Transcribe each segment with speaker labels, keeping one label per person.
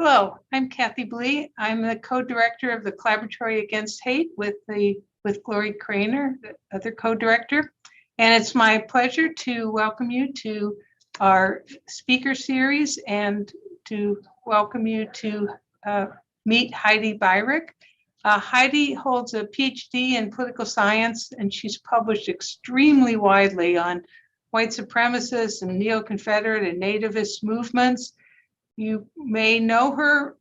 Speaker 1: Hello, I'm Kathy Blee. I'm the co-director of the Collaboratory Against Hate with Glory Craner, the other co-director. And it's my pleasure to welcome you to our speaker series and to welcome you to meet Heidi Beirich. Heidi holds a PhD in political science, and she's published extremely widely on white supremacist and neo-Confederate and nativist movements. You may know her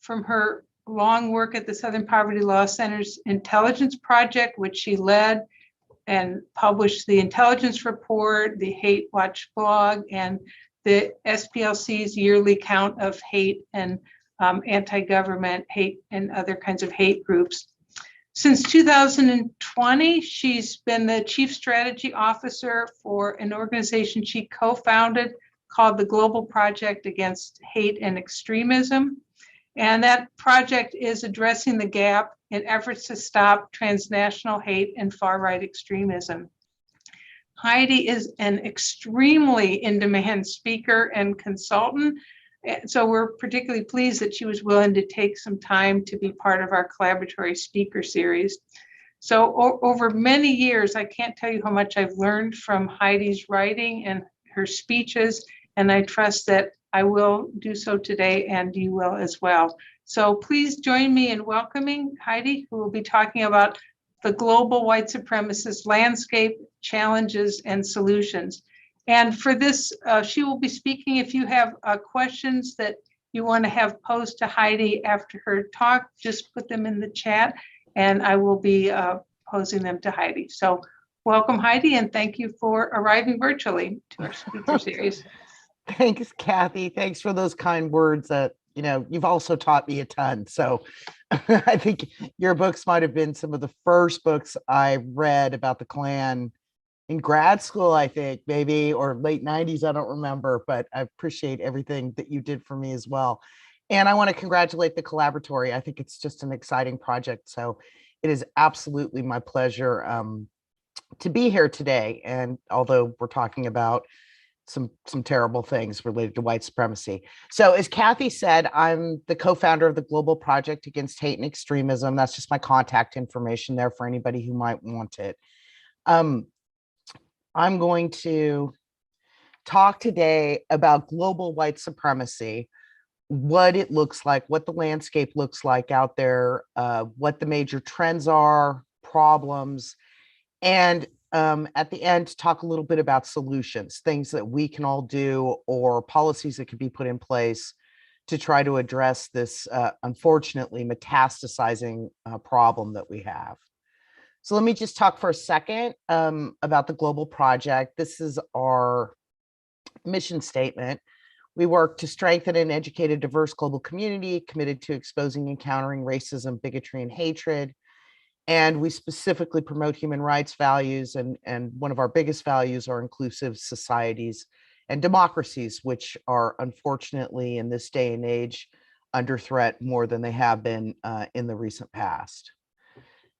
Speaker 1: from her long work at the Southern Poverty Law Center's Intelligence Project, which she led and published the Intelligence Report, the Hate Watch blog, and the SPLC's yearly count of hate and anti-government hate and other kinds of hate groups. Since 2020, she's been the Chief Strategy Officer for an organization she co-founded called the Global Project Against Hate and Extremism. And that project is addressing the gap in efforts to stop transnational hate and far-right extremism. Heidi is an extremely in-demand speaker and consultant. So we're particularly pleased that she was willing to take some time to be part of our Collaboratory speaker series. So over many years, I can't tell you how much I've learned from Heidi's writing and her speeches, and I trust that I will do so today and you will as well. So please join me in welcoming Heidi, who will be talking about the global white supremacist landscape, challenges, and solutions. And for this, she will be speaking. If you have questions that you want to have posed to Heidi after her talk, just put them in the chat and I will be posing them to Heidi. So welcome, Heidi, and thank you for arriving virtually to our speaker series.
Speaker 2: Thanks, Kathy. Thanks for those kind words that, you've also taught me a ton. So I think your books might have been some of the first books I read about the Klan in grad school, I think, maybe, or late 90s, I don't remember, but I appreciate everything that you did for me as well. And I want to congratulate the Collaboratory. I think it's just an exciting project. So it is absolutely my pleasure to be here today. And although we're talking about some terrible things related to white supremacy. So as Kathy said, I'm the co-founder of the Global Project Against Hate and Extremism. That's just my contact information there for anybody who might want it. I'm going to talk today about global white supremacy, what it looks like, what the landscape looks like out there, what the major trends are, problems, and at the end, talk a little bit about solutions, things that we can all do or policies that can be put in place to try to address this, unfortunately, metastasizing problem that we have. So let me just talk for a second about the Global Project. This is our mission statement. We work to strengthen and educate a diverse global community committed to exposing and countering racism, bigotry, and hatred. And we specifically promote human rights values, and one of our biggest values are inclusive societies and democracies, which are unfortunately in this day and age under threat more than they have been in the recent past.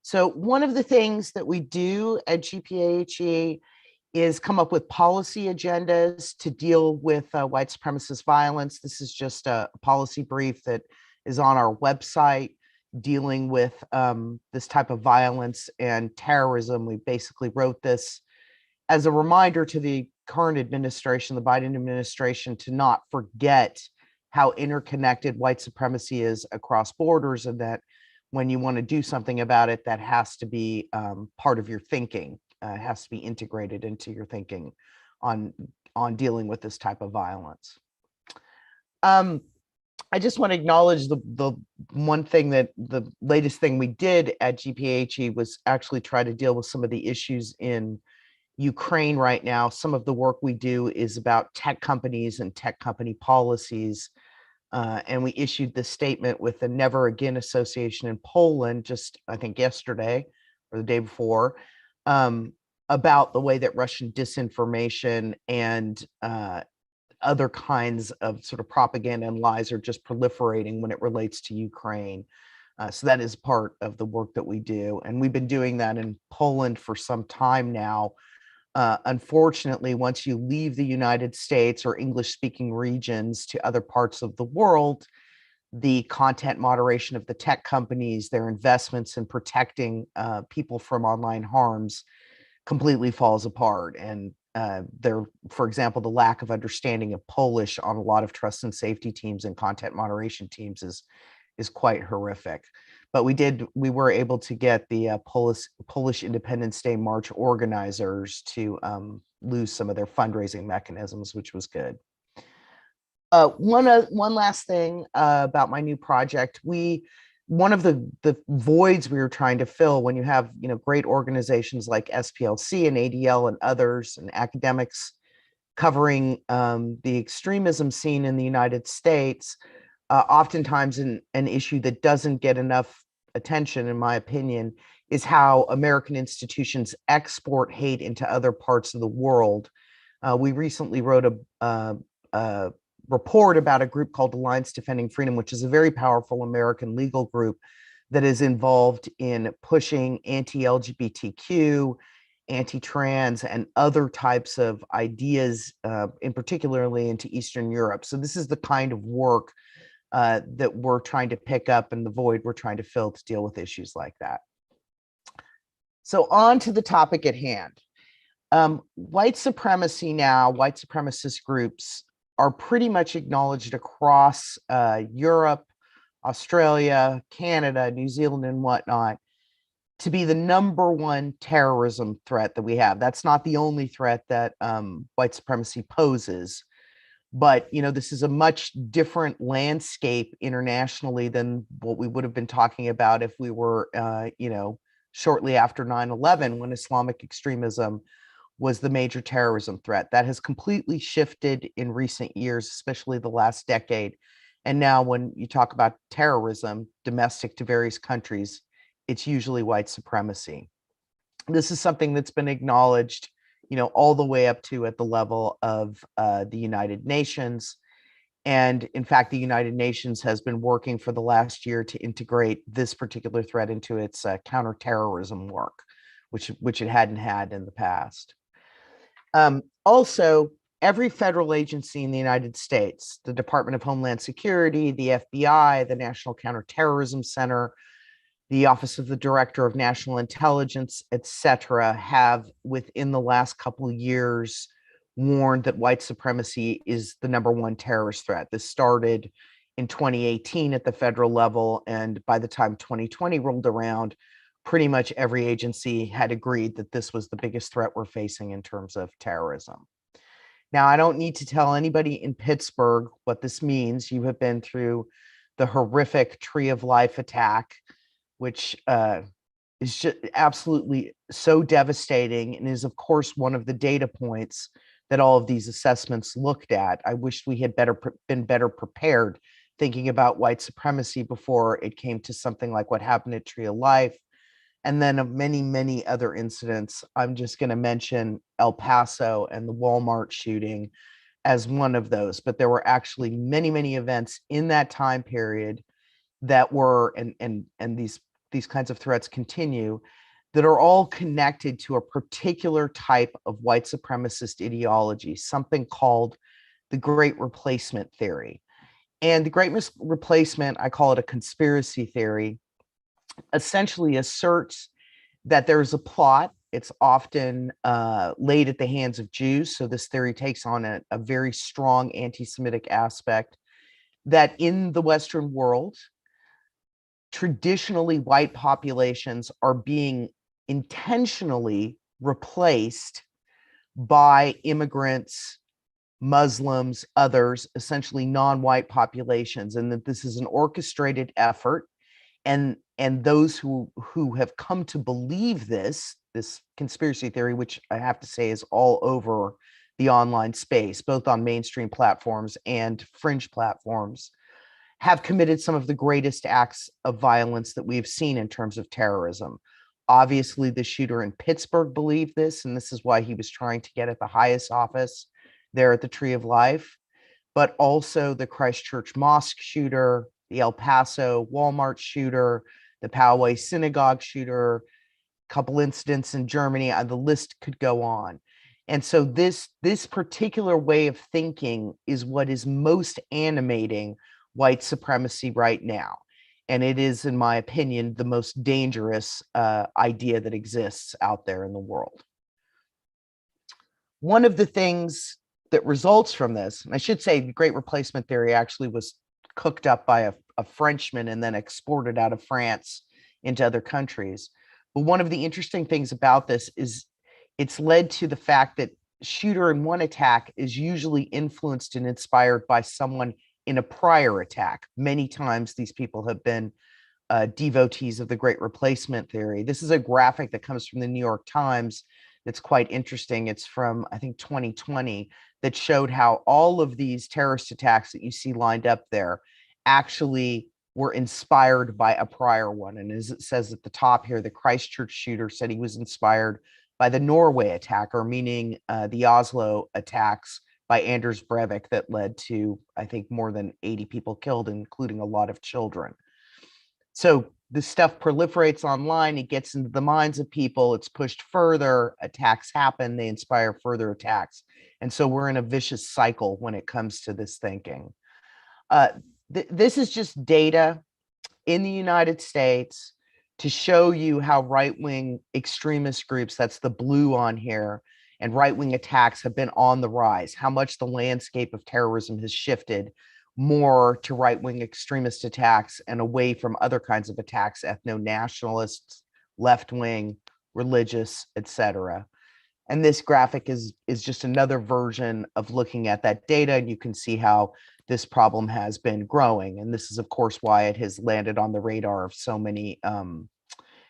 Speaker 2: So one of the things that we do at GPAHE is come up with policy agendas to deal with white supremacist violence. This is just a policy brief that is on our website, dealing with this type of violence and terrorism. We basically wrote this as a reminder to the current administration, the Biden administration, to not forget how interconnected white supremacy is across borders, and that when you want to do something about it, that has to be part of your thinking. It has to be integrated into your thinking on dealing with this type of violence. I just want to acknowledge the one thing that the latest thing we did at GPAHE was actually try to deal with some of the issues in Ukraine right now. Some of the work we do is about tech companies and tech company policies. And we issued this statement with the Never Again Association in Poland just, I think, yesterday or the day before, about the way that Russian disinformation and other kinds of sort of propaganda and lies are just proliferating when it relates to Ukraine. So that is part of the work that we do. And we've been doing that in Poland for some time now. Unfortunately, once you leave the United States or English-speaking regions to other parts of the world, the content moderation of the tech companies, their investments in protecting people from online harms completely falls apart. And for example, the lack of understanding of Polish on a lot of trust and safety teams and content moderation teams is quite horrific. But we were able to get the Polish Independence Day March organizers to lose some of their fundraising mechanisms, which was good. One last thing about my new project. One of the voids we were trying to fill when you have great organizations like SPLC and ADL and others and academics covering the extremism scene in the United States, oftentimes an issue that doesn't get enough attention, in my opinion, is how American institutions export hate into other parts of the world. We recently wrote a report about a group called Alliance Defending Freedom, which is a very powerful American legal group that is involved in pushing anti-LGBTQ, anti-trans, and other types of ideas, in particularly into Eastern Europe. So this is the kind of work that we're trying to pick up and the void we're trying to fill to deal with issues like that. So on to the topic at hand. White supremacy now, white supremacist groups are pretty much acknowledged across Europe, Australia, Canada, New Zealand, and whatnot to be the #1 terrorism threat that we have. That's not the only threat that white supremacy poses, but this is a much different landscape internationally than what we would have been talking about if we were, shortly after 9/11, when Islamic extremism was the major terrorism threat. That has completely shifted in recent years, especially the last decade. And now when you talk about terrorism, domestic to various countries, it's usually white supremacy. This is something that's been acknowledged, all the way up to at the level of the United Nations. And in fact, the United Nations has been working for the last year to integrate this particular threat into its counterterrorism work, which it hadn't had in the past. Also, every federal agency in the United States, the Department of Homeland Security, the FBI, the National Counterterrorism Center, the Office of the Director of National Intelligence, etc., have within the last couple of years warned that white supremacy is the #1 terrorist threat. This started in 2018 at the federal level, and by the time 2020 rolled around, pretty much every agency had agreed that this was the biggest threat we're facing in terms of terrorism. Now, I don't need to tell anybody in Pittsburgh what this means. You have been through the horrific Tree of Life attack, which is just absolutely so devastating and is, of course, one of the data points that all of these assessments looked at. I wish we had been better prepared thinking about white supremacy before it came to something like what happened at Tree of Life. And then of many, many other incidents. I'm just going to mention El Paso and the Walmart shooting as one of those. But there were actually many, many events in that time period that were, and these kinds of threats continue, that are all connected to a particular type of white supremacist ideology, something called the Great Replacement theory. And the Great Replacement, I call it a conspiracy theory, essentially asserts that there's a plot. It's often laid at the hands of Jews. So this theory takes on a very strong anti-Semitic aspect, that in the Western world, traditionally white populations are being intentionally replaced by immigrants, Muslims, others, essentially non-white populations, and that this is an orchestrated effort. And those who have come to believe this conspiracy theory, which I have to say is all over the online space, both on mainstream platforms and fringe platforms, have committed some of the greatest acts of violence that we've seen in terms of terrorism. Obviously, the shooter in Pittsburgh believed this, and this is why he was trying to get at the highest office there at the Tree of Life. But also the Christchurch mosque shooter, the El Paso Walmart shooter, the Poway synagogue shooter, a couple incidents in Germany, the list could go on. And so this particular way of thinking is what is most animating white supremacy right now. And it is, in my opinion, the most dangerous idea that exists out there in the world. One of the things that results from this, and I should say the Great Replacement theory actually was cooked up by a Frenchman and then exported out of France into other countries. But one of the interesting things about this is it's led to the fact that shooter in one attack is usually influenced and inspired by someone in a prior attack. Many times these people have been devotees of the Great Replacement theory. This is a graphic that comes from the New York Times that's quite interesting. It's from, I think, 2020, that showed how all of these terrorist attacks that you see lined up there actually were inspired by a prior one. And as it says at the top here, the Christchurch shooter said he was inspired by the Norway attacker, meaning the Oslo attacks by Anders Breivik that led to, I think, more than 80 people killed, including a lot of children. So this stuff proliferates online, it gets into the minds of people, it's pushed further, attacks happen, they inspire further attacks. And so we're in a vicious cycle when it comes to this thinking. This is just data in the United States to show you how right-wing extremist groups, that's the blue on here, and right-wing attacks have been on the rise, how much the landscape of terrorism has shifted more to right-wing extremist attacks and away from other kinds of attacks, ethno-nationalists, left-wing, religious, etc. And this graphic is just another version of looking at that data, and you can see how this problem has been growing. And this is, of course, why it has landed on the radar of so many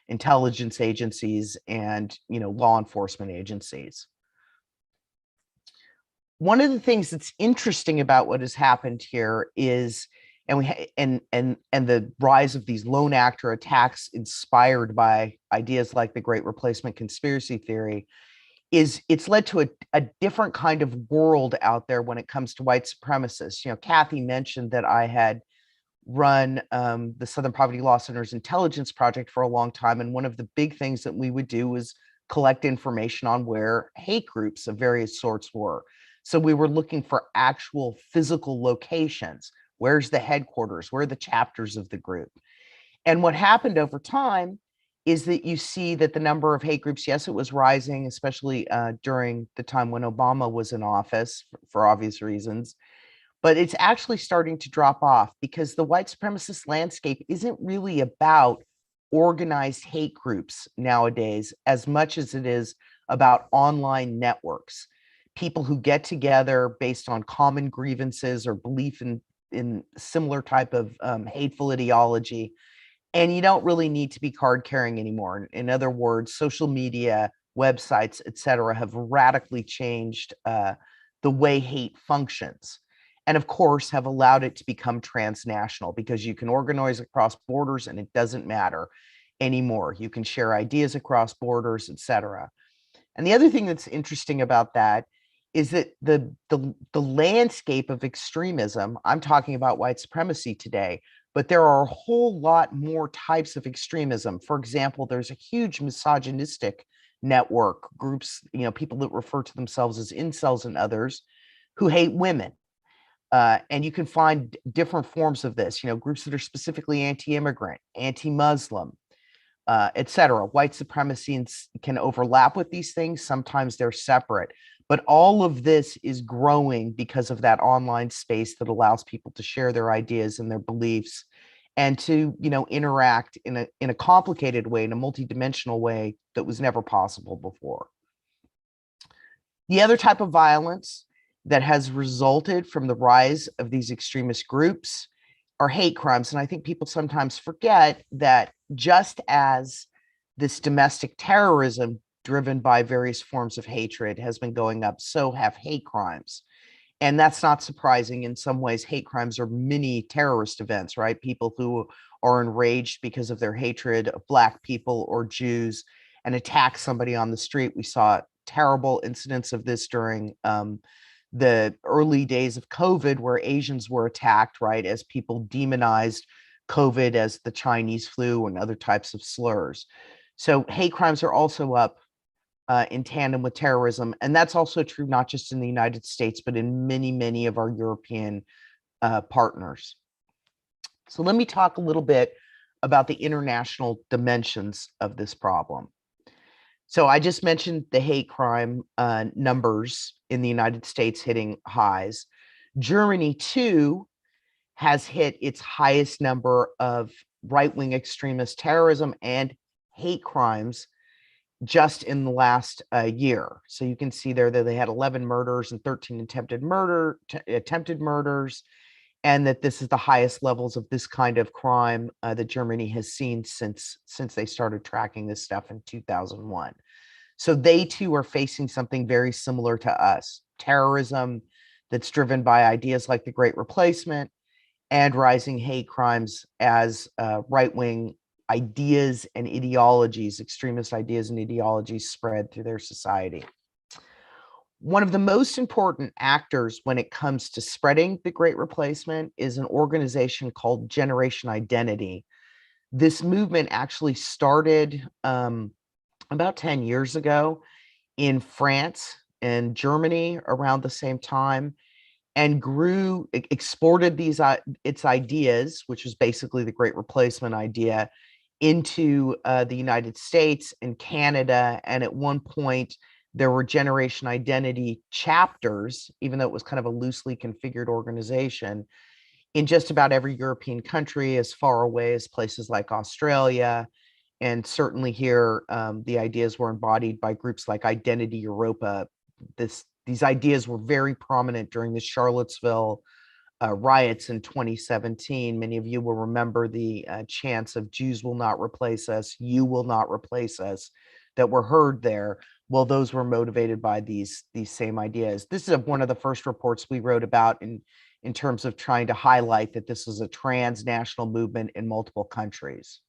Speaker 2: intelligence agencies and law enforcement agencies. One of the things that's interesting about what has happened here is, and the rise of these lone actor attacks inspired by ideas like the Great Replacement conspiracy theory, is it's led to a different kind of world out there when it comes to white supremacists. Kathy mentioned that I had run the Southern Poverty Law Center's intelligence project for a long time, and one of the big things that we would do was collect information on where hate groups of various sorts were. So we were looking for actual physical locations. Where's the headquarters? Where are the chapters of the group? And what happened over time is that you see that the number of hate groups, yes, it was rising, especially during the time when Obama was in office for obvious reasons, but it's actually starting to drop off because the white supremacist landscape isn't really about organized hate groups nowadays as much as it is about online networks. People who get together based on common grievances or belief in similar type of hateful ideology. And you don't really need to be card carrying anymore. In other words, social media, websites, etc., have radically changed the way hate functions. And of course, have allowed it to become transnational because you can organize across borders and it doesn't matter anymore. You can share ideas across borders, etc. And the other thing that's interesting about that is that the landscape of extremism, I'm talking about white supremacy today, but there are a whole lot more types of extremism. For example, there's a huge misogynistic network, groups, people that refer to themselves as incels and others who hate women. And you can find different forms of this, groups that are specifically anti-immigrant, anti-Muslim, etc. White supremacy can overlap with these things. Sometimes they're separate. But all of this is growing because of that online space that allows people to share their ideas and their beliefs and to, interact in a complicated way, in a multidimensional way that was never possible before. The other type of violence that has resulted from the rise of these extremist groups are hate crimes. And I think people sometimes forget that just as this domestic terrorism driven by various forms of hatred has been going up, so have hate crimes. And that's not surprising. In some ways, hate crimes are mini terrorist events, right? People who are enraged because of their hatred of Black people or Jews and attack somebody on the street. We saw terrible incidents of this during the early days of COVID, where Asians were attacked, right, as people demonized COVID as the Chinese flu and other types of slurs. So hate crimes are also up in tandem with terrorism. And that's also true, not just in the United States, but in many, many of our European partners. So let me talk a little bit about the international dimensions of this problem. So I just mentioned the hate crime numbers in the United States hitting highs. Germany, too, has hit its highest number of right-wing extremist terrorism and hate crimes just in the last year. So you can see there that they had 11 murders and 13 attempted murders, and that this is the highest levels of this kind of crime that Germany has seen since they started tracking this stuff in 2001. So they too are facing something very similar to us: terrorism that's driven by ideas like the Great Replacement and rising hate crimes as right-wing ideas and ideologies, extremist ideas and ideologies, spread through their society. One of the most important actors when it comes to spreading the Great Replacement is an organization called Generation Identity. This movement actually started about 10 years ago in France and Germany around the same time, and grew, exported its ideas, which was basically the Great Replacement idea, into the United States and Canada. And at one point, there were Generation Identity chapters, even though it was kind of a loosely configured organization, in just about every European country, as far away as places like Australia. And certainly here, the ideas were embodied by groups like Identity Europa. These ideas were very prominent during the Charlottesville riots in 2017. Many of you will remember the chants of "Jews will not replace us, you will not replace us," that were heard there. Well, those were motivated by these same ideas. This is one of the first reports we wrote about in terms of trying to highlight that this is a transnational movement in multiple countries.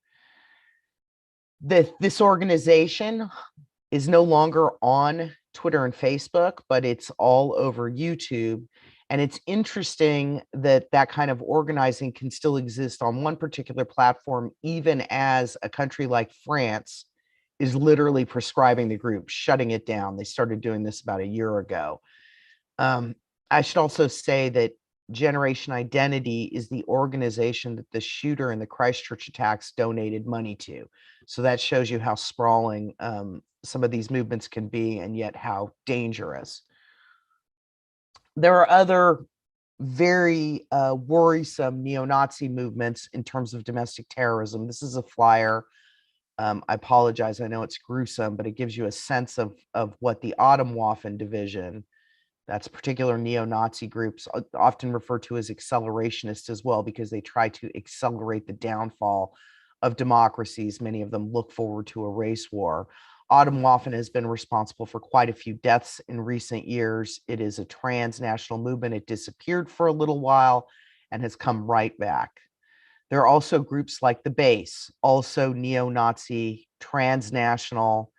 Speaker 2: This organization is no longer on Twitter and Facebook, but it's all over YouTube. And it's interesting that that kind of organizing can still exist on one particular platform, even as a country like France is literally prescribing the group, shutting it down. They started doing this about a year ago. I should also say that Generation Identity is the organization that the shooter in the Christchurch attacks donated money to. So that shows you how sprawling some of these movements can be, and yet how dangerous. There are other very worrisome neo-Nazi movements in terms of domestic terrorism. This is a flyer. I apologize, I know it's gruesome, but it gives you a sense of what the Atomwaffen division, that's particular neo-Nazi groups, often referred to as accelerationists as well, because they try to accelerate the downfall of democracies. Many of them look forward to a race war. Atomwaffen has been responsible for quite a few deaths in recent years. It is a transnational movement. It disappeared for a little while and has come right back. There are also groups like the Base, also neo-Nazi, transnational.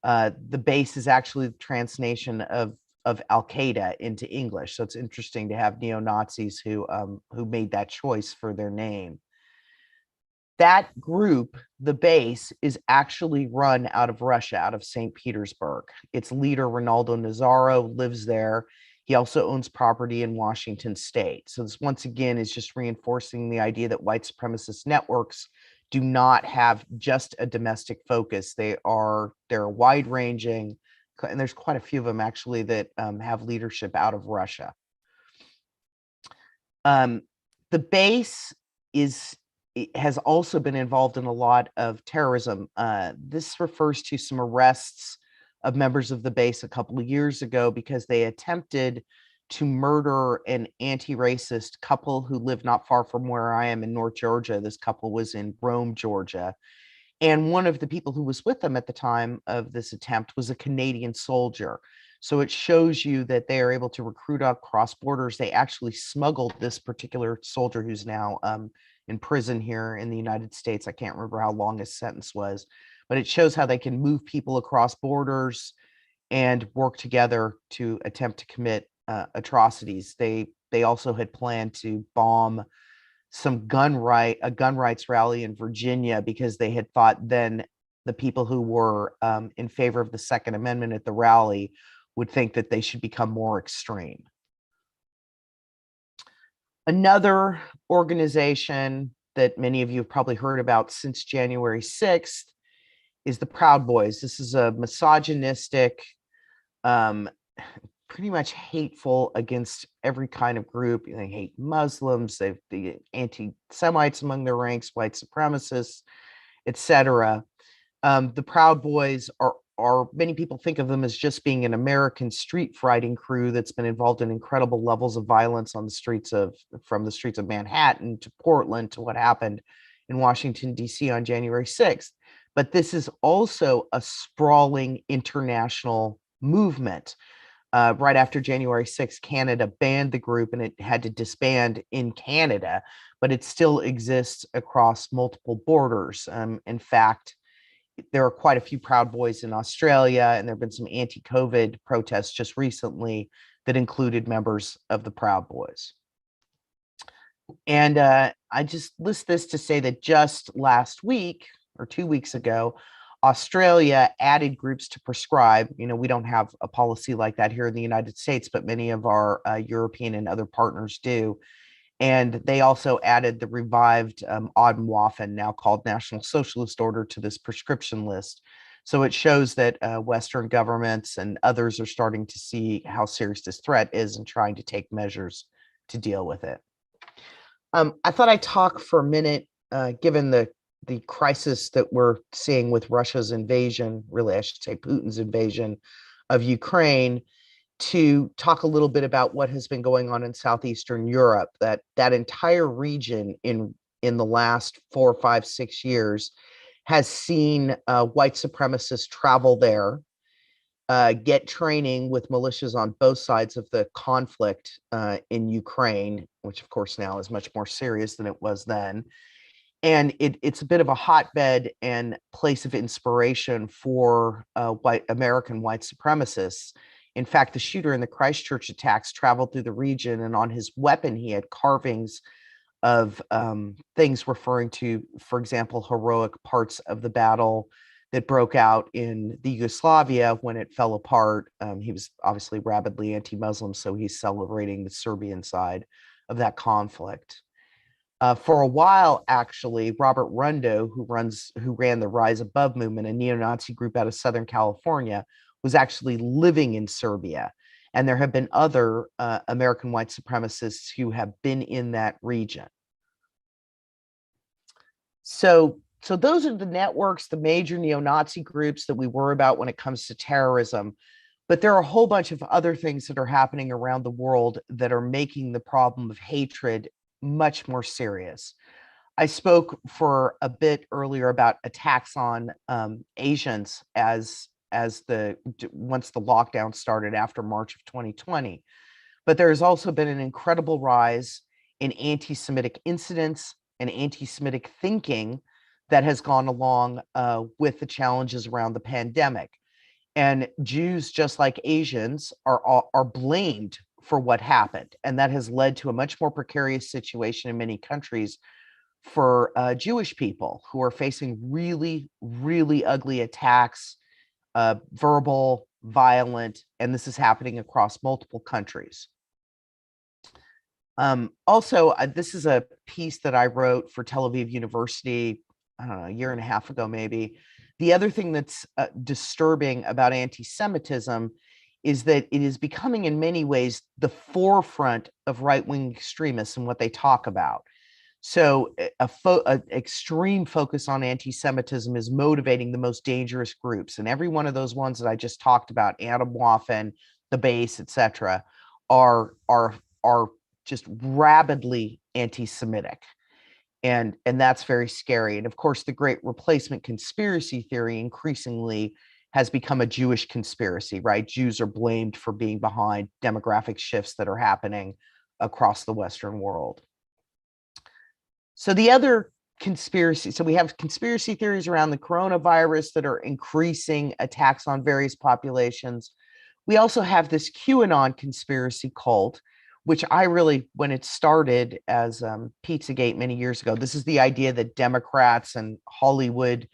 Speaker 2: The Base is actually the translation of Al-Qaeda into English. So it's interesting to have neo-Nazis who made that choice for their name. That group, the Base, is actually run out of Russia, out of St. Petersburg. Its leader, Ronaldo Nazzaro, lives there. He also owns property in Washington state. So this, once again, is just reinforcing the idea that white supremacist networks do not have just a domestic focus. They're wide-ranging, and there's quite a few of them actually that have leadership out of Russia. The Base has also been involved in a lot of terrorism. This refers to some arrests of members of the Base a couple of years ago because they attempted to murder an anti-racist couple who lived not far from where I am in North Georgia. This couple was in Rome, Georgia. And one of the people who was with them at the time of this attempt was a Canadian soldier. So it shows you that they are able to recruit across borders. They actually smuggled this particular soldier, who's now in prison here in the United States. I can't remember how long his sentence was, but it shows how they can move people across borders and work together to attempt to commit atrocities. They also had planned to bomb a gun rights rally in Virginia because they had thought then the people who were in favor of the Second Amendment at the rally would think that they should become more extreme. Another organization that many of you have probably heard about since January 6th is the Proud Boys. This is a misogynistic, um, pretty much hateful against every kind of group. They hate Muslims, they've the anti-Semites among their ranks, white supremacists, etc. The Proud Boys are many people think of them as just being an American street fighting crew that's been involved in incredible levels of violence on the streets of from the streets of Manhattan to Portland to what happened in Washington, D.C. on January 6th. But this is also a sprawling international movement. Right after January 6th, Canada banned the group and it had to disband in Canada, but it still exists across multiple borders. In fact, there are quite a few Proud Boys in Australia, and there have been some anti-COVID protests just recently that included members of the Proud Boys. And I just list this to say that just last week or 2 weeks ago, Australia added groups to prescribe. You know, we don't have a policy like that here in the United States, but many of our European and other partners do. And they also added the revived Adenwaffen, now called National Socialist Order, to this prescription list. So it shows that Western governments and others are starting to see how serious this threat is and trying to take measures to deal with it. I thought I'd talk for a minute, given the crisis that we're seeing with Russia's invasion, really, I should say Putin's invasion of Ukraine, to talk a little bit about what has been going on in Southeastern Europe. That entire region in the last 4, 5, 6 years has seen white supremacists travel there, get training with militias on both sides of the conflict in Ukraine, which of course now is much more serious than it was then. And it's a bit of a hotbed and place of inspiration for American white supremacists. In fact, the shooter in the Christchurch attacks traveled through the region, and on his weapon, he had carvings of things referring to, for example, heroic parts of the battle that broke out in the Yugoslavia when it fell apart. He was obviously rabidly anti-Muslim, so he's celebrating the Serbian side of that conflict. For a while, actually, Robert Rundo, who ran the Rise Above movement, a neo-Nazi group out of Southern California, was actually living in Serbia. And there have been other American white supremacists who have been in that region. So those are the networks, the major neo-Nazi groups that we worry about when it comes to terrorism. But there are a whole bunch of other things that are happening around the world that are making the problem of hatred much more serious. I spoke for a bit earlier about attacks on Asians once the lockdown started after March of 2020. But there has also been an incredible rise in anti-Semitic incidents and anti-Semitic thinking that has gone along with the challenges around the pandemic. And Jews, just like Asians, are blamed for what happened. And that has led to a much more precarious situation in many countries for Jewish people who are facing really, really ugly attacks, verbal, violent, and this is happening across multiple countries. Also, this is a piece that I wrote for Tel Aviv University, I don't know, a year and a half ago, maybe. The other thing that's disturbing about anti-Semitism is that it is becoming in many ways the forefront of right-wing extremists and what they talk about. So an extreme focus on anti-Semitism is motivating the most dangerous groups. And every one of those ones that I just talked about, Atomwaffen, the base, etc., are just rabidly anti-Semitic. And that's very scary. And of course, the great replacement conspiracy theory increasingly has become a Jewish conspiracy, right? Jews are blamed for being behind demographic shifts that are happening across the Western world. So the other conspiracy, so we have conspiracy theories around the coronavirus that are increasing attacks on various populations. We also have this QAnon conspiracy cult, which I really, when it started as Pizzagate many years ago, this is the idea that Democrats and Hollywood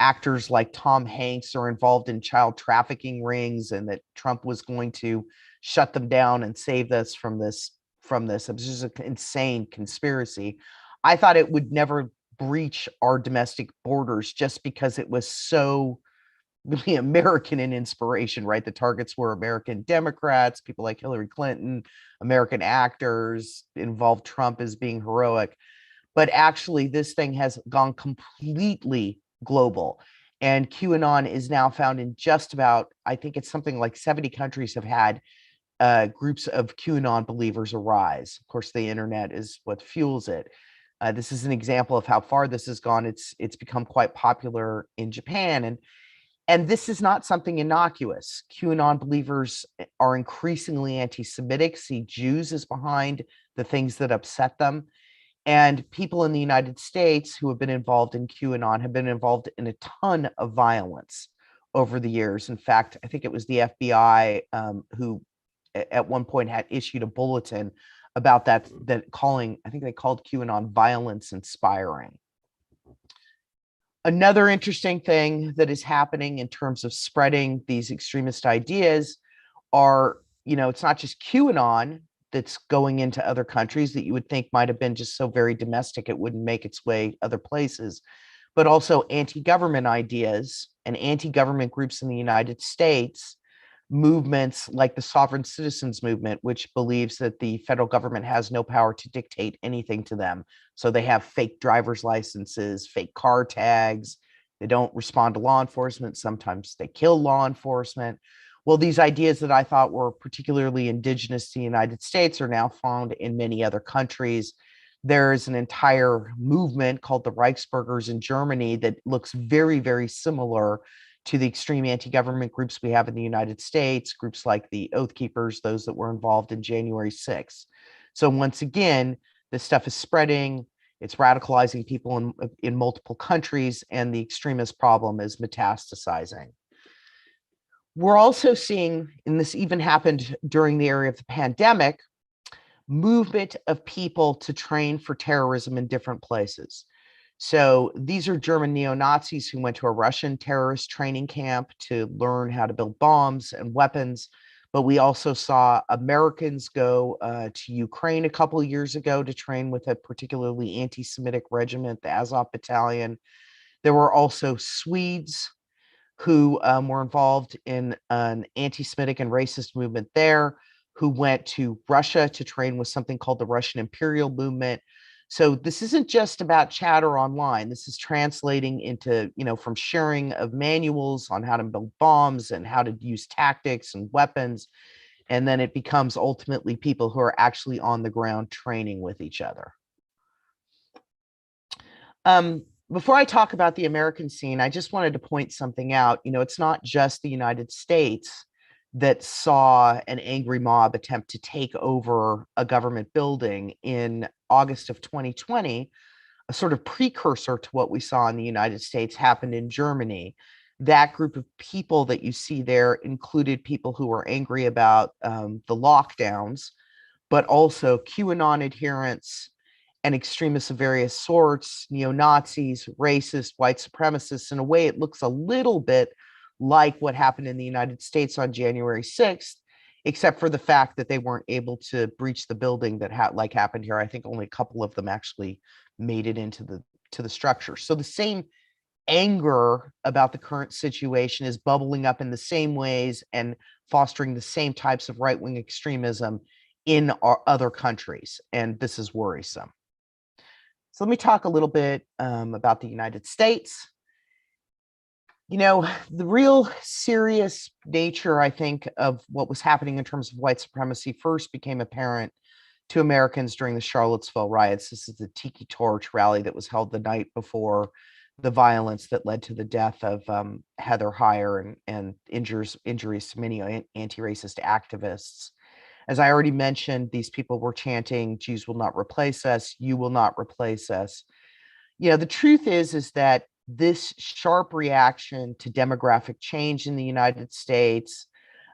Speaker 2: actors like Tom Hanks are involved in child trafficking rings and that Trump was going to shut them down and save us from this. It was just an insane conspiracy. I thought it would never breach our domestic borders just because it was so really American in inspiration, right? The targets were American Democrats, people like Hillary Clinton, American actors, involved Trump as being heroic. But actually, this thing has gone completely global. And QAnon is now found in just about, I think it's something like 70 countries have had groups of QAnon believers arise. Of course, the internet is what fuels it. This is an example of how far this has gone. It's become quite popular in Japan, and this is not something innocuous. QAnon believers are increasingly anti-Semitic, see Jews as behind the things that upset them. And people in the United States who have been involved in QAnon have been involved in a ton of violence over the years. In fact, I think it was the FBI who at one point had issued a bulletin about that calling, I think they called QAnon violence inspiring. Another interesting thing that is happening in terms of spreading these extremist ideas are, it's not just QAnon that's going into other countries that you would think might have been just so very domestic it wouldn't make its way other places, but also anti-government ideas and anti-government groups in the United States, movements like the Sovereign Citizens Movement, which believes that the federal government has no power to dictate anything to them. So they have fake driver's licenses, fake car tags. They don't respond to law enforcement. Sometimes they kill law enforcement. Well, these ideas that I thought were particularly indigenous to the United States are now found in many other countries. There is an entire movement called the Reichsbürgers in Germany that looks very, very similar to the extreme anti-government groups we have in the United States, groups like the Oath Keepers, those that were involved in January 6th. So once again, this stuff is spreading, it's radicalizing people in multiple countries, and the extremist problem is metastasizing. We're also seeing, and this even happened during the area of the pandemic, movement of people to train for terrorism in different places. So these are German neo-Nazis who went to a Russian terrorist training camp to learn how to build bombs and weapons. But we also saw Americans go to Ukraine a couple of years ago to train with a particularly anti-Semitic regiment, the Azov Battalion. There were also Swedes who were involved in an anti-Semitic and racist movement there, who went to Russia to train with something called the Russian Imperial Movement. So this isn't just about chatter online. This is translating into, from sharing of manuals on how to build bombs and how to use tactics and weapons. And then it becomes ultimately people who are actually on the ground training with each other. Before I talk about the American scene, I just wanted to point something out. It's not just the United States that saw an angry mob attempt to take over a government building in August of 2020. A sort of precursor to what we saw in the United States happened in Germany. That group of people that you see there included people who were angry about the lockdowns, but also QAnon adherents and extremists of various sorts, neo-Nazis, racist, white supremacists. In a way, it looks a little bit like what happened in the United States on January 6th, except for the fact that they weren't able to breach the building that happened here. I think only a couple of them actually made it into the structure. So the same anger about the current situation is bubbling up in the same ways and fostering the same types of right-wing extremism in our other countries. And this is worrisome. So let me talk a little bit about the United States. The real serious nature, I think, of what was happening in terms of white supremacy first became apparent to Americans during the Charlottesville riots. This is the Tiki Torch rally that was held the night before the violence that led to the death of Heather Heyer and injuries to many anti-racist activists. As I already mentioned, these people were chanting, "Jews will not replace us, you will not replace us." The truth is that this sharp reaction to demographic change in the United States,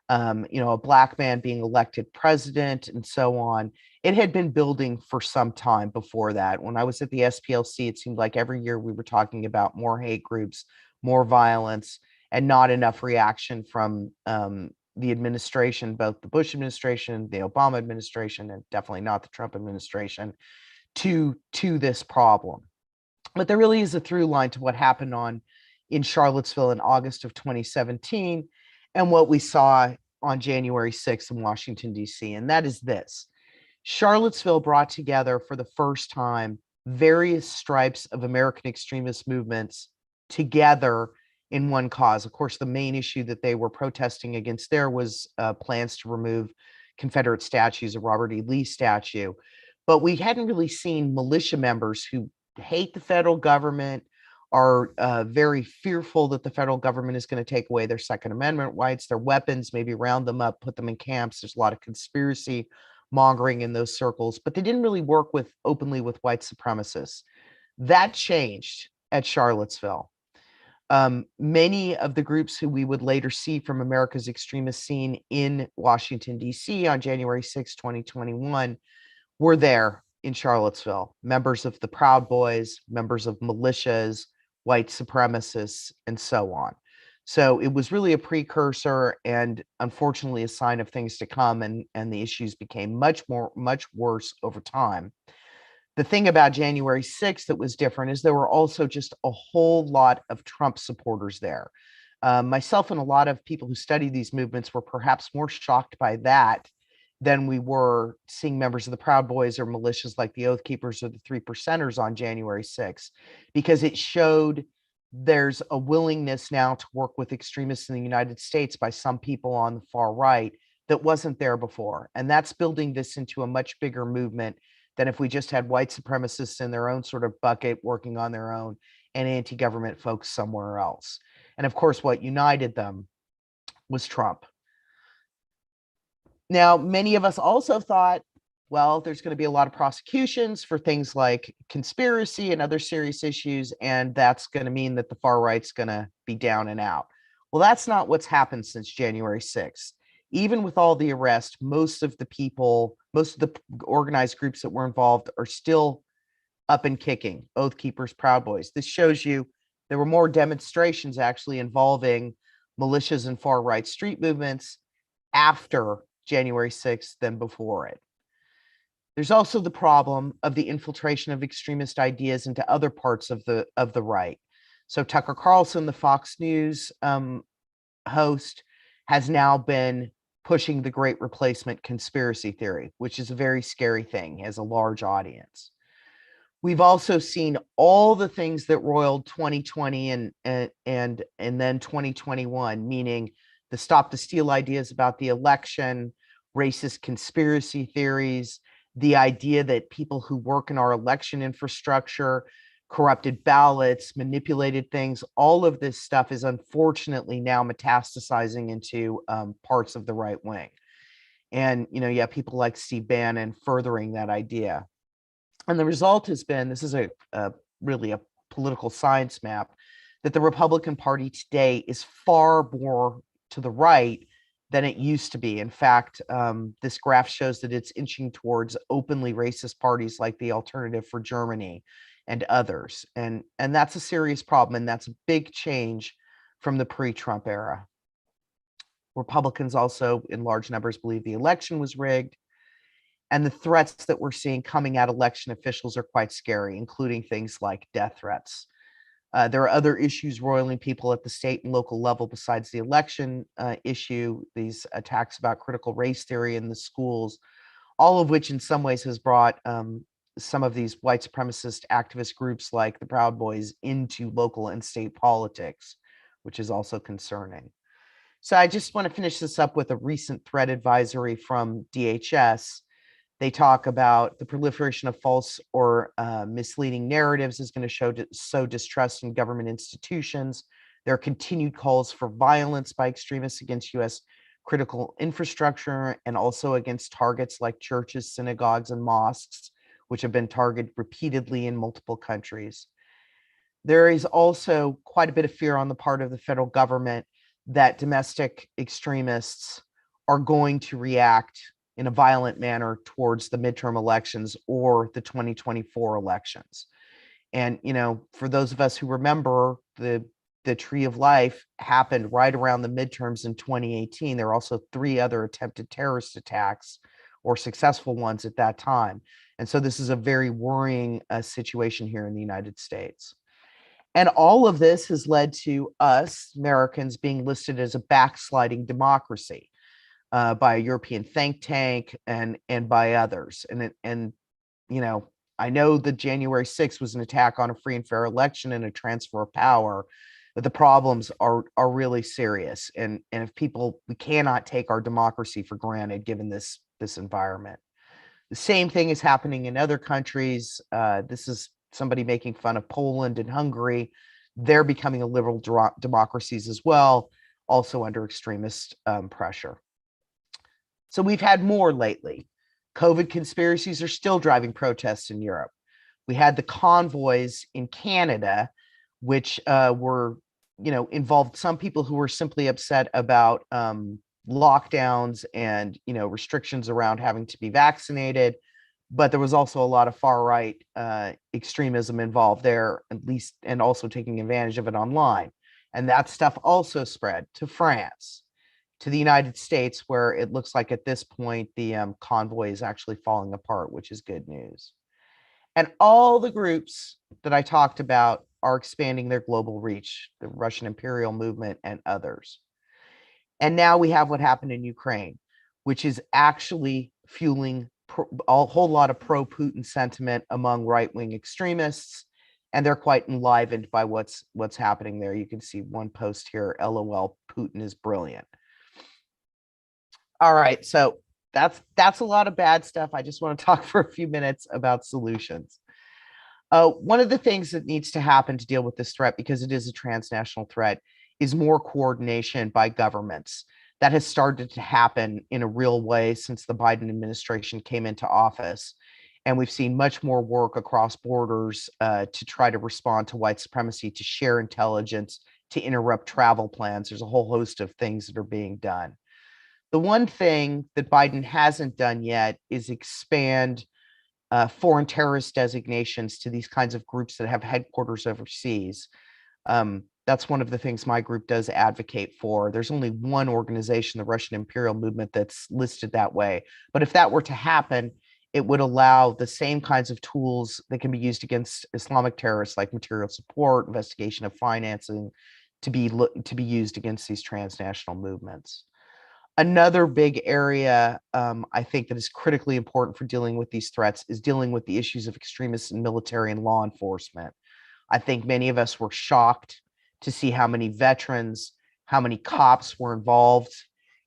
Speaker 2: a Black man being elected president and so on, it had been building for some time before that. When I was at the SPLC, it seemed like every year we were talking about more hate groups, more violence, and not enough reaction from the administration, both the Bush administration, the Obama administration, and definitely not the Trump administration, to this problem. But there really is a through line to what happened in Charlottesville in August of 2017 and what we saw on January 6th in Washington, D.C. And that is this. Charlottesville brought together for the first time various stripes of American extremist movements together in one cause. Of course, the main issue that they were protesting against there was plans to remove Confederate statues, a Robert E. Lee statue. But we hadn't really seen militia members who hate the federal government, are very fearful that the federal government is going to take away their Second Amendment rights, their weapons, maybe round them up, put them in camps. There's a lot of conspiracy mongering in those circles, but they didn't really work openly with white supremacists. That changed at Charlottesville. Many of the groups who we would later see from America's extremist scene in Washington, D.C. on January 6, 2021, were there in Charlottesville. Members of the Proud Boys, members of militias, white supremacists, and so on. So it was really a precursor and unfortunately a sign of things to come, and the issues became much worse over time. The thing about January 6th that was different is there were also just a whole lot of Trump supporters there. Myself and a lot of people who study these movements were perhaps more shocked by that than we were seeing members of the Proud Boys or militias like the Oath Keepers or the Three Percenters on January 6th, because it showed there's a willingness now to work with extremists in the United States by some people on the far right that wasn't there before. And that's building this into a much bigger movement than if we just had white supremacists in their own sort of bucket working on their own and anti-government folks somewhere else. And of course, what united them was Trump. Now, many of us also thought, well, there's going to be a lot of prosecutions for things like conspiracy and other serious issues, and that's going to mean that the far right's going to be down and out. Well, that's not what's happened since January 6th. Even with all the arrests, most of the organized groups that were involved are still up and kicking. Oath Keepers, Proud Boys. This shows you there were more demonstrations actually involving militias and far right street movements after January 6th than before it. There's also the problem of the infiltration of extremist ideas into other parts of the right. So Tucker Carlson, the Fox News host, has now been pushing the Great Replacement conspiracy theory, which is a very scary thing. He has a large audience. We've also seen all the things that roiled 2020 and then 2021, meaning the Stop the Steal ideas about the election, racist conspiracy theories, the idea that people who work in our election infrastructure, corrupted ballots, manipulated things, all of this stuff is unfortunately now metastasizing into parts of the right wing. And, you have people like Steve Bannon furthering that idea. And the result has been, this is really a political science map, that the Republican Party today is far more to the right than it used to be. In fact, this graph shows that it's inching towards openly racist parties like the Alternative for Germany and others. And that's a serious problem, and that's a big change from the pre-Trump era. Republicans also, in large numbers, believe the election was rigged. And the threats that we're seeing coming at election officials are quite scary, including things like death threats. There are other issues roiling people at the state and local level besides the election issue, these attacks about critical race theory in the schools, all of which in some ways has brought some of these white supremacist activist groups like the Proud Boys into local and state politics, which is also concerning. So I just want to finish this up with a recent threat advisory from DHS. They talk about the proliferation of false or misleading narratives is going to sow distrust in government institutions. There are continued calls for violence by extremists against U.S. critical infrastructure and also against targets like churches, synagogues, and mosques, which have been targeted repeatedly in multiple countries. There is also quite a bit of fear on the part of the federal government that domestic extremists are going to react in a violent manner towards the midterm elections or the 2024 elections. And, for those of us who remember, the Tree of Life happened right around the midterms in 2018. There were also 3 other attempted terrorist attacks or successful ones at that time. And so this is a very worrying situation here in the United States. And all of this has led to us, Americans, being listed as a backsliding democracy by a European think tank and by others. And you know, I know that January 6th was an attack on a free and fair election and a transfer of power, but the problems are really serious. And if people, we cannot take our democracy for granted given this environment. The same thing is happening in other countries. This is somebody making fun of Poland and Hungary. They're becoming a liberal democracies as well, also under extremist pressure. So we've had more lately. COVID conspiracies are still driving protests in Europe. We had the convoys in Canada, which were, involved some people who were simply upset about lockdowns and, restrictions around having to be vaccinated. But there was also a lot of far right extremism involved there, at least, and also taking advantage of it online. And that stuff also spread to France, to the United States, where it looks like at this point the convoy is actually falling apart, which is good news. And all the groups that I talked about are expanding their global reach, the Russian imperial movement and others. And now we have what happened in Ukraine, which is actually fueling a whole lot of pro-Putin sentiment among right-wing extremists, and they're quite enlivened by what's happening there. You can see one post here, LOL, Putin is brilliant. All right, so that's a lot of bad stuff. I just want to talk for a few minutes about solutions. One of the things that needs to happen to deal with this threat, because it is a transnational threat, is more coordination by governments. That has started to happen in a real way since the Biden administration came into office. And we've seen much more work across borders to try to respond to white supremacy, to share intelligence, to interrupt travel plans. There's a whole host of things that are being done. The one thing that Biden hasn't done yet is expand foreign terrorist designations to these kinds of groups that have headquarters overseas. That's one of the things my group does advocate for. There's only one organization, the Russian imperial movement, that's listed that way. But if that were to happen, it would allow the same kinds of tools that can be used against Islamic terrorists, like material support, investigation of financing, to be used against these transnational movements. Another big area I think that is critically important for dealing with these threats is dealing with the issues of extremists in military and law enforcement. I think many of us were shocked to see how many veterans, how many cops were involved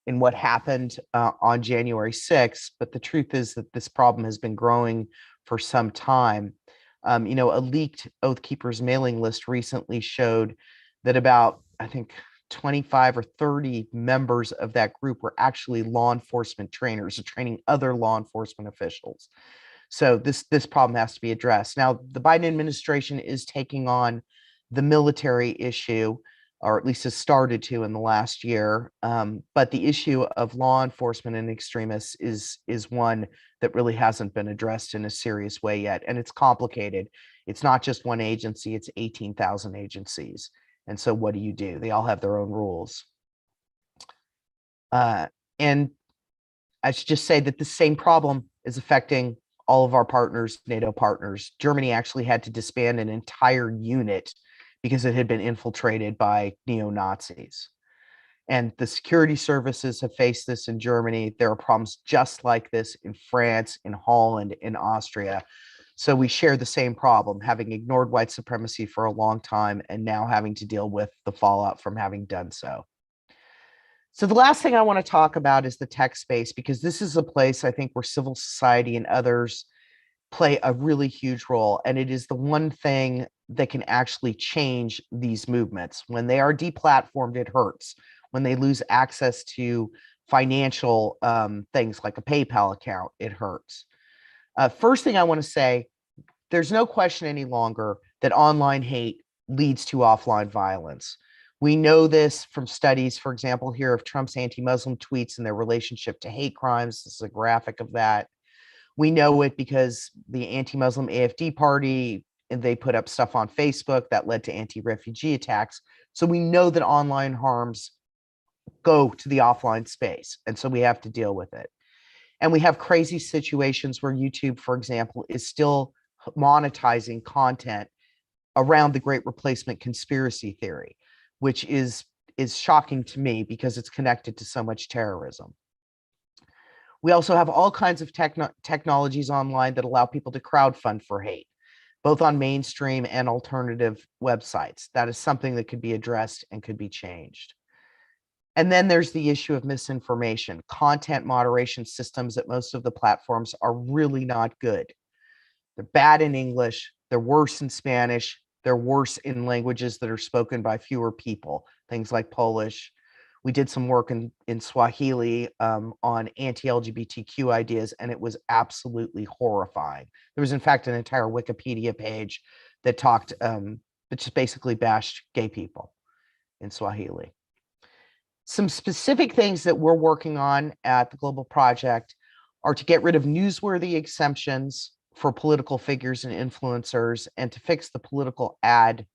Speaker 2: in what happened on January 6th. But the truth is that this problem has been growing for some time. A leaked Oath Keepers mailing list recently showed that about, I think, 25 or 30 members of that group were actually law enforcement trainers, training other law enforcement officials. So this problem has to be addressed. Now, the Biden administration is taking on the military issue, or at least has started to in the last year. But the issue of law enforcement and extremists is one that really hasn't been addressed in a serious way yet. And it's complicated. It's not just one agency, it's 18,000 agencies. And so what do? They all have their own rules. And I should just say that the same problem is affecting all of our partners, NATO partners. Germany actually had to disband an entire unit because it had been infiltrated by neo-Nazis. And the security services have faced this in Germany. There are problems just like this in France, in Holland, in Austria. So we share the same problem, having ignored white supremacy for a long time and now having to deal with the fallout from having done so. So the last thing I want to talk about is the tech space, because this is a place I think where civil society and others play a really huge role. And it is the one thing that can actually change these movements. When they are deplatformed, it hurts. When they lose access to financial things like a PayPal account, it hurts. First thing I want to say, there's no question any longer that online hate leads to offline violence. We know this from studies, for example, here of Trump's anti-Muslim tweets and their relationship to hate crimes. This is a graphic of that. We know it because the anti-Muslim AfD party, and they put up stuff on Facebook that led to anti-refugee attacks. So we know that online harms go to the offline space. And so we have to deal with it. And we have crazy situations where YouTube, for example, is still monetizing content around the Great Replacement conspiracy theory, which is shocking to me because it's connected to so much terrorism. We also have all kinds of technologies online that allow people to crowdfund for hate, both on mainstream and alternative websites. That is something that could be addressed and could be changed. And then there's the issue of misinformation. Content moderation systems at most of the platforms are really not good. They're bad in English, they're worse in Spanish, they're worse in languages that are spoken by fewer people, things like Polish. We did some work in Swahili on anti-LGBTQ ideas, and it was absolutely horrifying. There was, in fact, an entire Wikipedia page that talked, that just basically bashed gay people in Swahili. Some specific things that we're working on at the Global Project are to get rid of newsworthy exemptions for political figures and influencers and to fix the political ad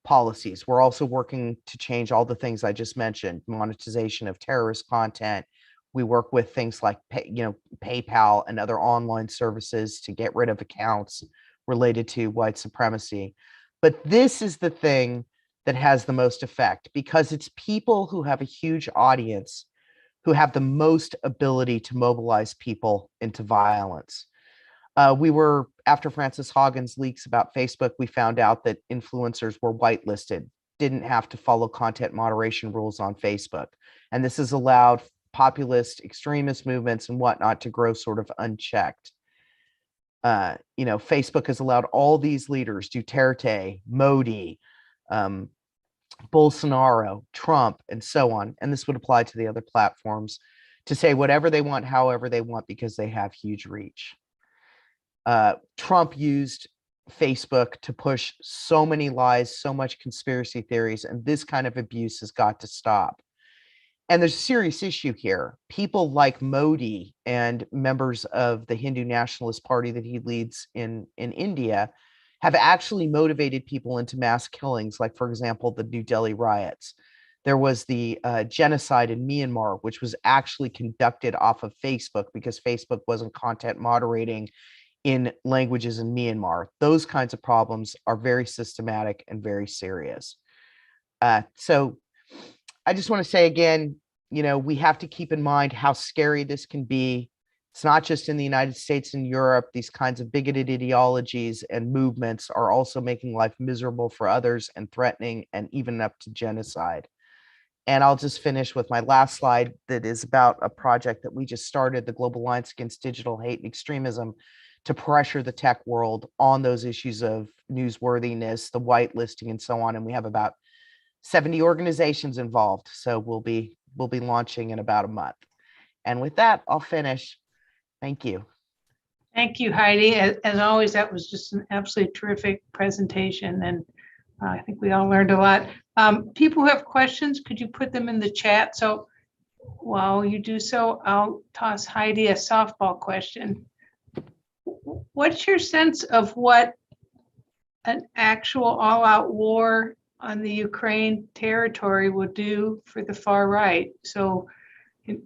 Speaker 2: policies. We're also working to change all the things I just mentioned, monetization of terrorist content. We work with things like PayPal and other online services to get rid of accounts related to white supremacy. But this is the thing that has the most effect because it's people who have a huge audience who have the most ability to mobilize people into violence. After Frances Haugen's leaks about Facebook, we found out that influencers were whitelisted, didn't have to follow content moderation rules on Facebook. And this has allowed populist extremist movements and whatnot to grow sort of unchecked. Facebook has allowed all these leaders, Duterte, Modi, Bolsonaro, Trump, and so on, and this would apply to the other platforms, to say whatever they want, however they want, because they have huge reach. Trump used Facebook to push so many lies, so much conspiracy theories, and this kind of abuse has got to stop. And there's a serious issue here. People like Modi and members of the Hindu Nationalist Party that he leads in India have actually motivated people into mass killings, like, for example, the New Delhi riots. There was the genocide in Myanmar, which was actually conducted off of Facebook because Facebook wasn't content moderating in languages in Myanmar. Those kinds of problems are very systematic and very serious. So I just want to say again, we have to keep in mind how scary this can be. It's not just in the United States and Europe. These kinds of bigoted ideologies and movements are also making life miserable for others and threatening and even up to genocide. And I'll just finish with my last slide that is about a project that we just started, the Global Alliance Against Digital Hate and Extremism, to pressure the tech world on those issues of newsworthiness, the whitelisting, and so on. And we have about 70 organizations involved. So we'll be launching in about a month. And with that, I'll finish. Thank you.
Speaker 1: Thank you, Heidi. As always, that was just an absolutely terrific presentation, and I think we all learned a lot. People who have questions, could you put them in the chat? So while you do so, I'll toss Heidi a softball question. What's your sense of what an actual all-out war on the Ukraine territory would do for the far right? So in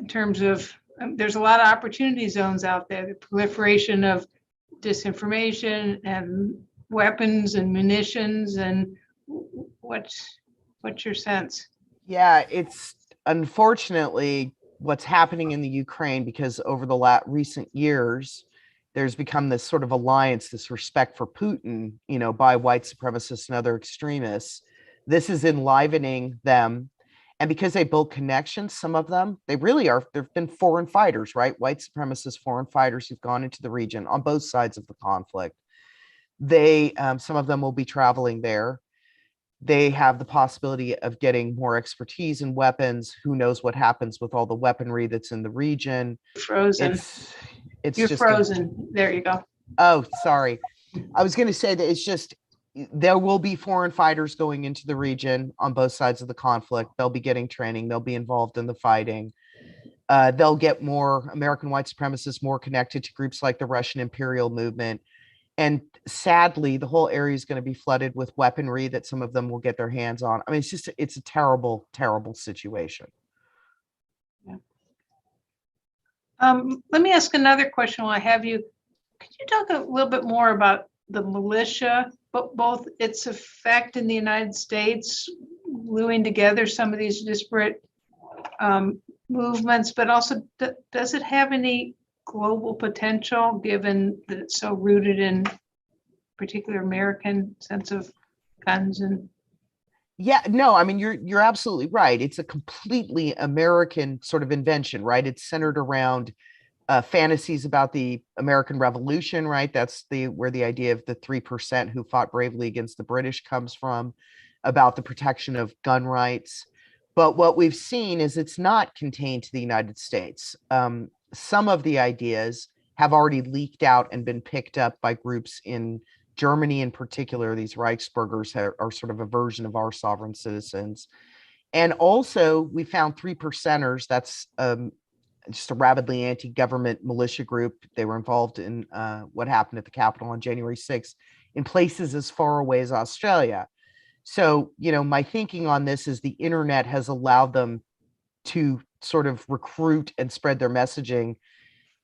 Speaker 1: terms of, there's a lot of opportunity zones out there, the proliferation of disinformation and weapons and munitions, and what's your sense?
Speaker 2: Yeah, it's unfortunately what's happening in the Ukraine, because over the recent years, there's become this sort of alliance, this respect for Putin, by white supremacists and other extremists. This is enlivening them. And because they build connections, some of them, they really are, there've been foreign fighters, right? White supremacist foreign fighters who've gone into the region on both sides of the conflict. Some of them will be traveling there. They have the possibility of getting more expertise in weapons. Who knows what happens with all the weaponry that's in the region.
Speaker 1: Frozen. You're
Speaker 2: just
Speaker 1: frozen. There you go.
Speaker 2: Oh, sorry. I was going to say that it's just, there will be foreign fighters going into the region on both sides of the conflict. They'll be getting training. They'll be involved in the fighting. They'll get more American white supremacists more connected to groups like the Russian imperial movement. And sadly, the whole area is going to be flooded with weaponry that some of them will get their hands on. I mean, it's a terrible, terrible situation.
Speaker 1: Yeah. Let me ask another question while I have you. Could you talk a little bit more about the militia, but both its effect in the United States, gluing together some of these disparate movements, but also does it have any global potential given that it's so rooted in particular American sense of guns and
Speaker 2: Yeah, no, I mean you're absolutely right. It's a completely American sort of invention, right? It's centered around fantasies about the American Revolution, right? That's where the idea of the 3% who fought bravely against the British comes from, about the protection of gun rights. But what we've seen is it's not contained to the United States. Some of the ideas have already leaked out and been picked up by groups in Germany, in particular. These Reichsbürgers are sort of a version of our sovereign citizens. And also, we found 3%ers. That's just a rabidly anti-government militia group. They were involved in what happened at the Capitol on January 6th in places as far away as Australia. So, my thinking on this is the internet has allowed them to sort of recruit and spread their messaging.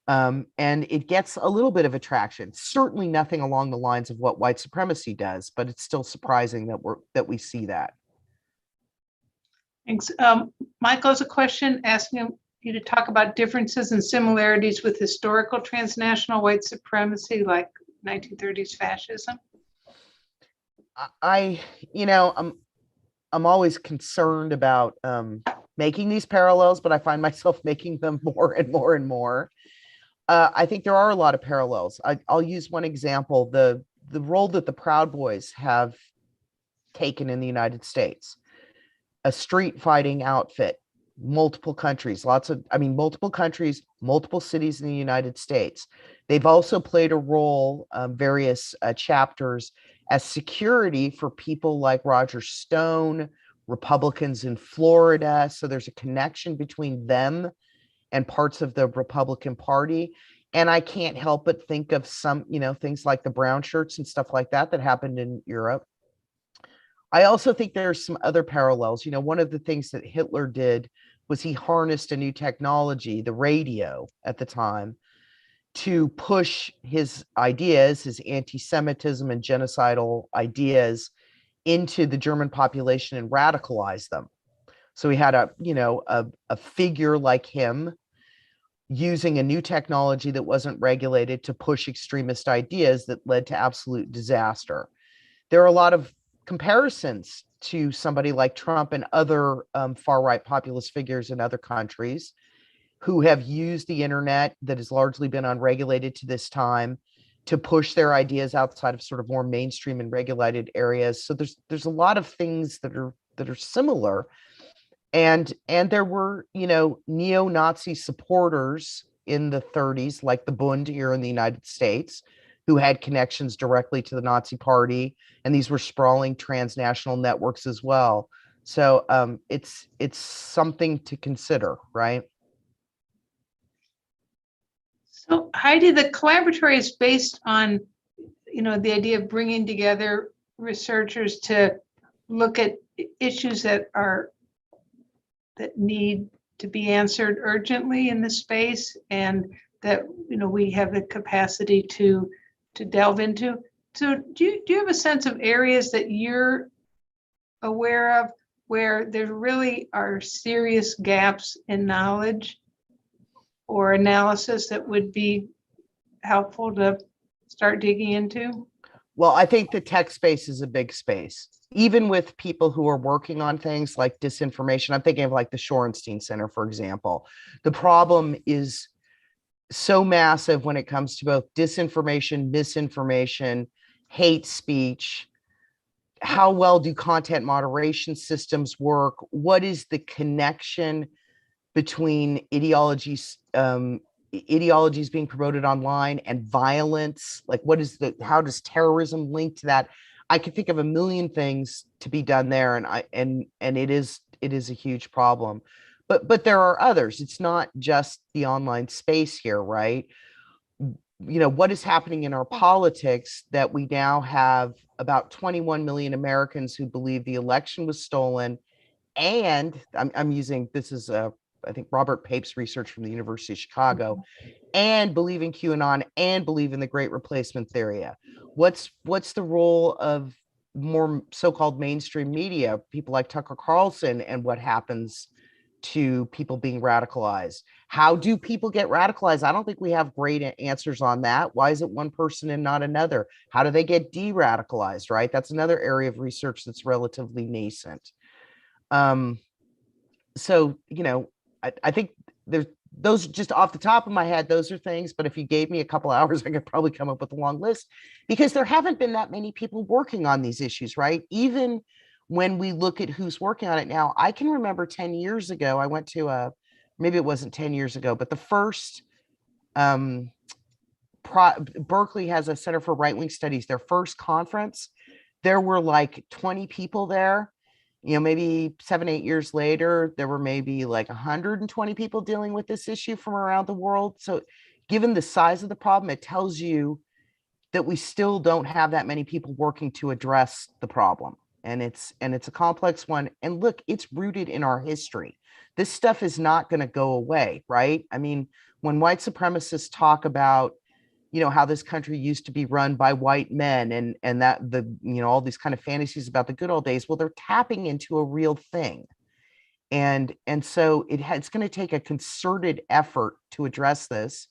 Speaker 2: And it gets a little bit of attraction. Certainly nothing along the lines of what white supremacy does, but it's still surprising that we see that.
Speaker 1: Thanks. Michael has a question asking you to talk about differences and similarities with historical transnational white supremacy, like 1930s fascism.
Speaker 2: I'm always concerned about making these parallels, but I find myself making them more and more and more. I think there are a lot of parallels. I'll use one example: the role that the Proud Boys have taken in the United States, a street fighting outfit, multiple countries, multiple countries, multiple cities in the United States. They've also played a role, various chapters, as security for people like Roger Stone, Republicans in Florida. So there's a connection between them and parts of the Republican Party. And I can't help but think of some, things like the brown shirts and stuff like that happened in Europe. I also think there's some other parallels. One of the things that Hitler did was he harnessed a new technology, the radio at the time, to push his ideas, his anti-Semitism and genocidal ideas into the German population and radicalize them. So he had a figure like him using a new technology that wasn't regulated to push extremist ideas that led to absolute disaster. There are a lot of comparisons to somebody like Trump and other far-right populist figures in other countries who have used the internet that has largely been unregulated to this time to push their ideas outside of sort of more mainstream and regulated areas. So there's a lot of things that are similar. And there were, neo-Nazi supporters in the 30s, like the Bund here in the United States, who had connections directly to the Nazi Party. And these were sprawling transnational networks as well. So it's something to consider, right?
Speaker 1: So Heidi, the Collaboratory is based on, the idea of bringing together researchers to look at issues that need to be answered urgently in this space, and that we have the capacity to delve into. So do you have a sense of areas that you're aware of where there really are serious gaps in knowledge or analysis that would be helpful to start digging into?
Speaker 2: Well, I think the tech space is a big space. Even with people who are working on things like disinformation, I'm thinking of like the Shorenstein Center, for example. The problem is so massive when it comes to both disinformation, misinformation, hate speech. How well do content moderation systems work? What is the connection between ideologies being promoted online and violence? Like, how does terrorism link to that? I could think of a million things to be done there, and it is a huge problem. But there are others. It's not just the online space here, right? What is happening in our politics that we now have about 21 million Americans who believe the election was stolen, and I'm using, this is I think Robert Pape's research from the University of Chicago, and believe in QAnon and believe in the Great Replacement theory. What's the role of more so-called mainstream media, people like Tucker Carlson, and what happens to people being radicalized? How do people get radicalized? I don't think we have great answers on that. Why is it one person and not another? How do they get de-radicalized, right? That's another area of research that's relatively nascent. So, I think there's those, just off the top of my head, those are things, but if you gave me a couple hours, I could probably come up with a long list, because there haven't been that many people working on these issues, right? Even when we look at who's working on it now, I can remember 10 years ago, I went to maybe it wasn't 10 years ago, but the first, Berkeley has a Center for Right-Wing Studies, their first conference, there were like 20 people there. Maybe 7-8 years later, there were maybe like 120 people dealing with this issue from around the world. So given the size of the problem, it tells you that we still don't have that many people working to address the problem. And it's a complex one. And look, it's rooted in our history. This stuff is not going to go away, right? I mean, when white supremacists talk about, how this country used to be run by white men, and that all these kind of fantasies about the good old days, well, they're tapping into a real thing. And so it's going to take a concerted effort to address this.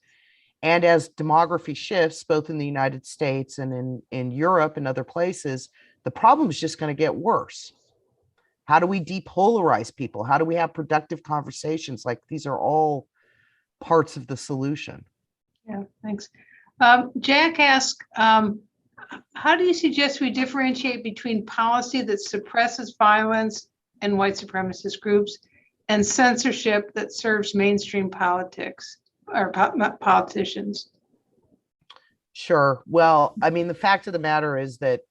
Speaker 2: And as demography shifts, both in the United States and in Europe and other places, the problem is just going to get worse. How do we depolarize people? How do we have productive conversations? Like, these are all parts of the solution.
Speaker 1: Yeah, thanks. Jack asked, how do you suggest we differentiate between policy that suppresses violence and white supremacist groups and censorship that serves mainstream politics or politicians?
Speaker 2: Sure. Well, I mean, the fact of the matter is that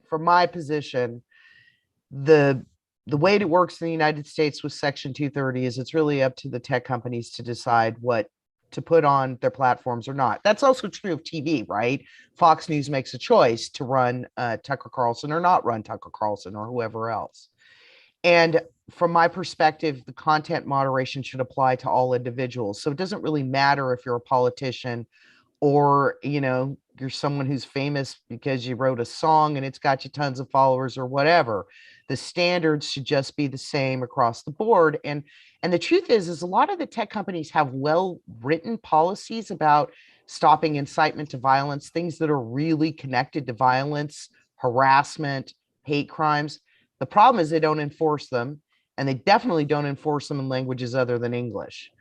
Speaker 2: from my position, the way it works in the United States with Section 230 is it's really up to the tech companies to decide what to put on their platforms or not. That's also true of TV, right? Fox News makes a choice to run Tucker Carlson or not run Tucker Carlson or whoever else. And from my perspective, the content moderation should apply to all individuals. So it doesn't really matter if you're a politician or, you're someone who's famous because you wrote a song and it's got you tons of followers or whatever. The standards should just be the same across the board. And the truth is a lot of the tech companies have well-written policies about stopping incitement to violence, things that are really connected to violence, harassment, hate crimes. The problem is they don't enforce them, and they definitely don't enforce them in languages other than English.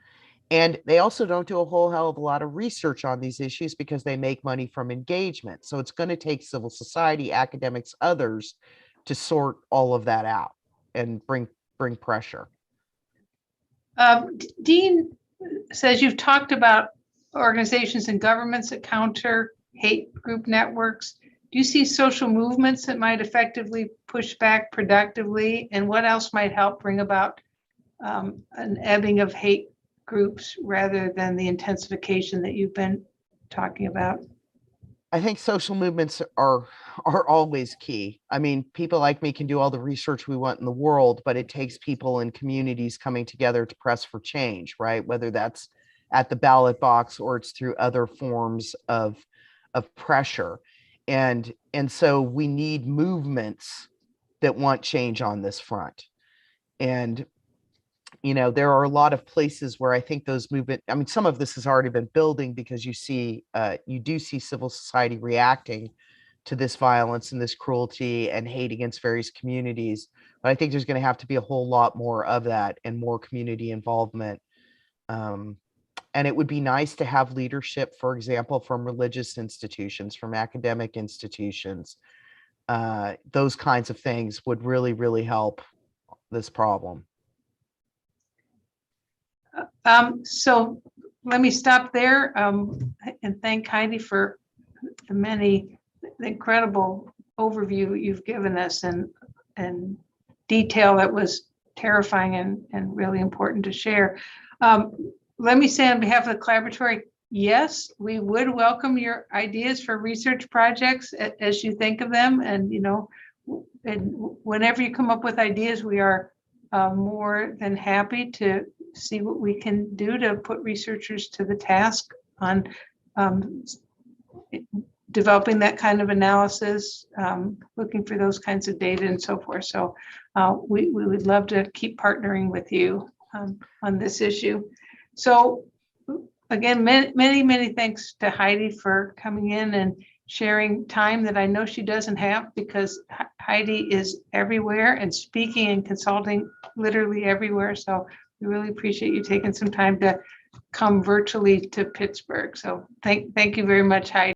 Speaker 2: And they also don't do a whole hell of a lot of research on these issues because they make money from engagement. So it's going to take civil society, academics, others to sort all of that out and bring pressure.
Speaker 1: Dean says you've talked about organizations and governments that counter hate group networks. Do you see social movements that might effectively push back productively? And what else might help bring about an ebbing of hate groups rather than the intensification that you've been talking about?
Speaker 2: I think social movements are always key. I mean, people like me can do all the research we want in the world, but it takes people in communities coming together to press for change, right? Whether that's at the ballot box or it's through other forms of pressure. And so we need movements that want change on this front. And there are a lot of places where I think those movement, I mean, some of this has already been building because you do see civil society reacting to this violence and this cruelty and hate against various communities. But I think there's going to have to be a whole lot more of that and more community involvement. And it would be nice to have leadership, for example, from religious institutions, from academic institutions. Those kinds of things would really, really help this problem.
Speaker 1: So let me stop there and thank Heidi for the incredible overview you've given us and detail that was terrifying and really important to share. Let me say on behalf of the Collaboratory, yes, we would welcome your ideas for research projects as you think of them. And, and whenever you come up with ideas, we are more than happy to see what we can do to put researchers to the task on developing that kind of analysis, looking for those kinds of data and so forth. So we would love to keep partnering with you on this issue. So again, many thanks to Heidi for coming in and sharing time that I know she doesn't have, because Heidi is everywhere and speaking and consulting literally everywhere. So we really appreciate you taking some time to come virtually to Pittsburgh. So thank you very much, Heidi.